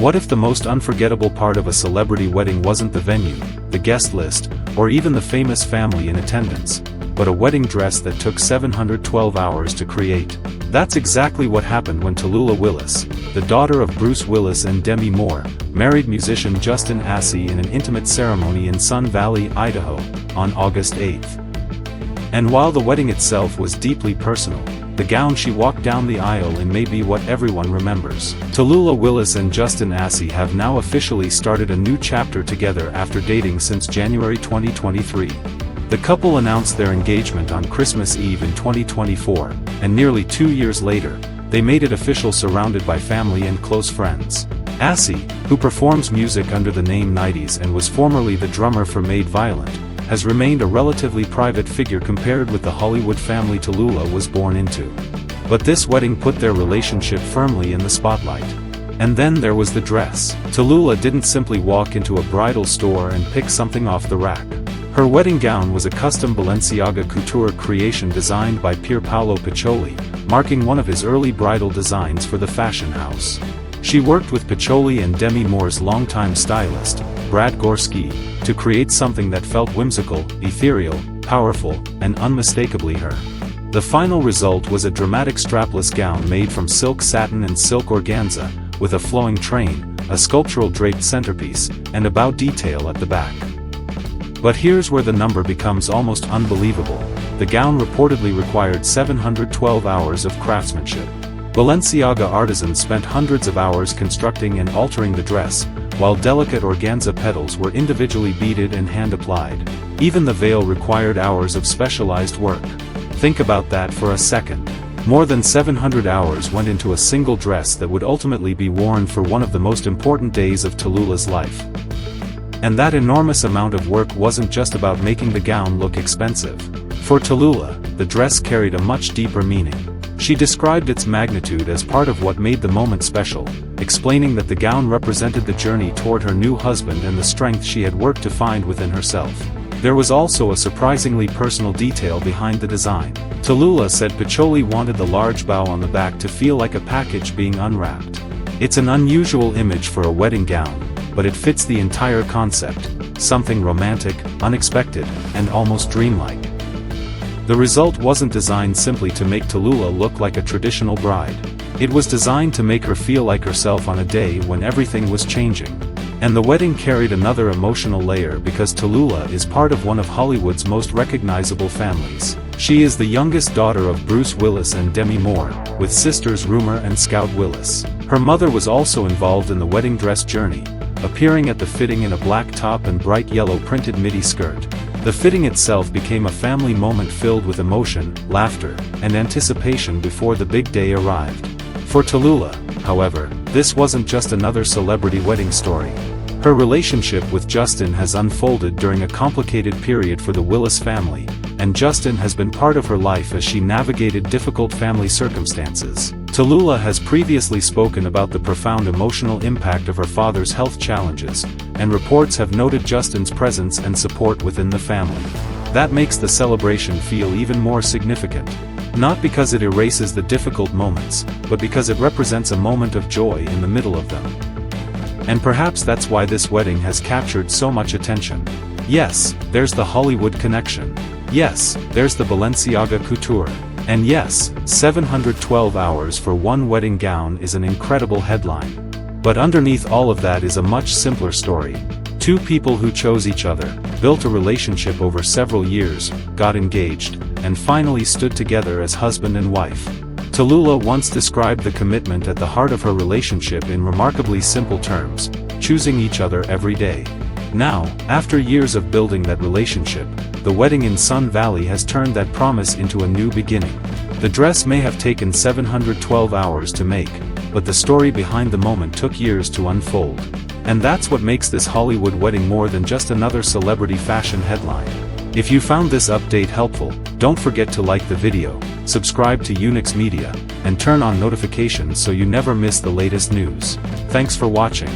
What if the most unforgettable part of a celebrity wedding wasn't the venue, the guest list, or even the famous family in attendance, but a wedding dress that took 712 hours to create? That's exactly what happened when Tallulah Willis, the daughter of Bruce Willis and Demi Moore, married musician Justin Acee in an intimate ceremony in Sun Valley, Idaho, on August 8. And while the wedding itself was deeply personal, the gown she walked down the aisle in may be what everyone remembers. Tallulah Willis and Justin Acee have now officially started a new chapter together after dating since January 2023. The couple announced their engagement on Christmas Eve in 2024, and nearly 2 years later, they made it official surrounded by family and close friends. Acee, who performs music under the name Marries and was formerly the drummer for Made Violent, has remained a relatively private figure compared with the Hollywood family Tallulah was born into. But this wedding put their relationship firmly in the spotlight. And then there was the dress. Tallulah didn't simply walk into a bridal store and pick something off the rack. Her wedding gown was a custom Balenciaga couture creation designed by Pierpaolo Piccioli, marking one of his early bridal designs for the fashion house. She worked with Piccioli and Demi Moore's longtime stylist, Brad Goreski, to create something that felt whimsical, ethereal, powerful, and unmistakably her. The final result was a dramatic strapless gown made from silk satin and silk organza, with a flowing train, a sculptural draped centerpiece, and a bow detail at the back. But here's where the number becomes almost unbelievable. The gown reportedly required 712 hours of craftsmanship. Balenciaga artisans spent hundreds of hours constructing and altering the dress, while delicate organza petals were individually beaded and hand-applied. Even the veil required hours of specialized work. Think about that for a second. More than 700 hours went into a single dress that would ultimately be worn for one of the most important days of Tallulah's life. And that enormous amount of work wasn't just about making the gown look expensive. For Tallulah, the dress carried a much deeper meaning. She described its magnitude as part of what made the moment special, explaining that the gown represented the journey toward her new husband and the strength she had worked to find within herself. There was also a surprisingly personal detail behind the design. Tallulah said Piccioli wanted the large bow on the back to feel like a package being unwrapped. It's an unusual image for a wedding gown, but it fits the entire concept, something romantic, unexpected, and almost dreamlike. The result wasn't designed simply to make Tallulah look like a traditional bride. It was designed to make her feel like herself on a day when everything was changing. And the wedding carried another emotional layer because Tallulah is part of one of Hollywood's most recognizable families. She is the youngest daughter of Bruce Willis and Demi Moore, with sisters Rumor and Scout Willis. Her mother was also involved in the wedding dress journey, appearing at the fitting in a black top and bright yellow printed midi skirt. The fitting itself became a family moment filled with emotion, laughter, and anticipation before the big day arrived. For Tallulah, however, this wasn't just another celebrity wedding story. Her relationship with Justin has unfolded during a complicated period for the Willis family, and Justin has been part of her life as she navigated difficult family circumstances. Tallulah has previously spoken about the profound emotional impact of her father's health challenges, and reports have noted Justin's presence and support within the family. That makes the celebration feel even more significant. Not because it erases the difficult moments, but because it represents a moment of joy in the middle of them. And perhaps that's why this wedding has captured so much attention. Yes, there's the Hollywood connection. Yes, there's the Balenciaga couture. And yes, 712 hours for one wedding gown is an incredible headline. But underneath all of that is a much simpler story. Two people who chose each other, built a relationship over several years, got engaged, and finally stood together as husband and wife. Tallulah once described the commitment at the heart of her relationship in remarkably simple terms: choosing each other every day. Now, after years of building that relationship, the wedding in Sun Valley has turned that promise into a new beginning. The dress may have taken 712 hours to make, but the story behind the moment took years to unfold. And that's what makes this Hollywood wedding more than just another celebrity fashion headline. If you found this update helpful, don't forget to like the video, subscribe to Unix Media, and turn on notifications so you never miss the latest news. Thanks for watching.